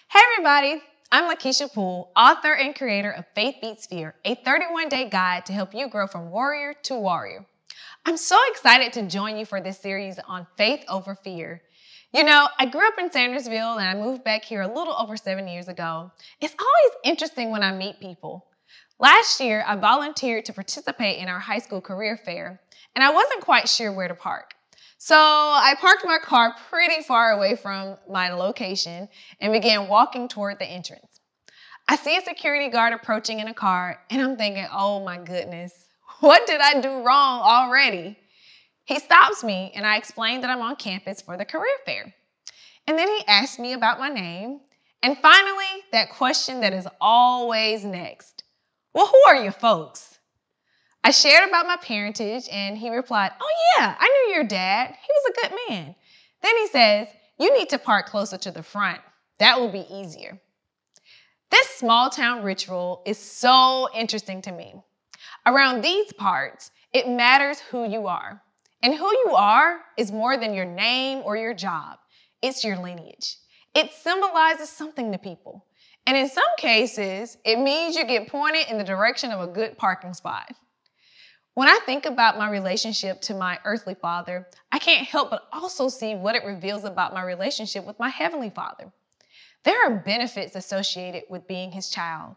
Hey everybody, I'm Lakeshia Poole, author and creator of Faith Beats Fear, a 31-day guide to help you grow from warrior to warrior. I'm so excited to join you for this series on faith over fear. You know, I grew up in Sandersville and I moved back here a little over 7 years ago. It's always interesting when I meet people. Last year, I volunteered to participate in our high school career fair, and I wasn't quite sure where to park. So I parked my car pretty far away from my location and began walking toward the entrance. I see a security guard approaching in a car, and I'm thinking, oh my goodness, what did I do wrong already? He stops me, and I explain that I'm on campus for the career fair. And then he asks me about my name, and finally, that question that is always next. Well, who are your folks? I shared about my parentage, and he replied, oh yeah, I knew your dad. He was a good man. Then he says, you need to park closer to the front. That will be easier. This small town ritual is so interesting to me. Around these parts, it matters who you are. And who you are is more than your name or your job. It's your lineage. It symbolizes something to people. And in some cases, it means you get pointed in the direction of a good parking spot. When I think about my relationship to my earthly father, I can't help but also see what it reveals about my relationship with my heavenly Father. There are benefits associated with being his child.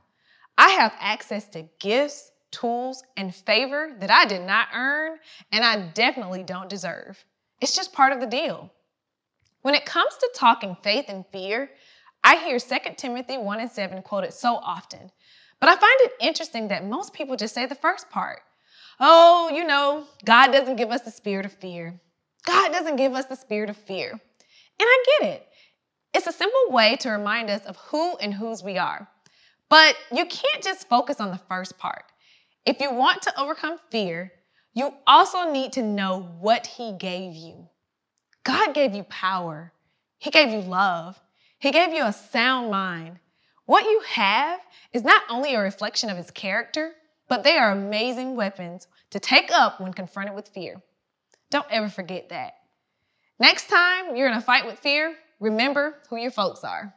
I have access to gifts, tools, and favor that I did not earn, and I definitely don't deserve. It's just part of the deal. When it comes to talking faith and fear, I hear 2 Timothy 1:7 quoted so often, but I find it interesting that most people just say the first part. Oh, you know, God doesn't give us the spirit of fear. God doesn't give us the spirit of fear. And I get it. It's a simple way to remind us of who and whose we are. But you can't just focus on the first part. If you want to overcome fear, you also need to know what he gave you. God gave you power. He gave you love. He gave you a sound mind. What you have is not only a reflection of his character, but they are amazing weapons to take up when confronted with fear. Don't ever forget that. Next time you're in a fight with fear, remember who your folks are.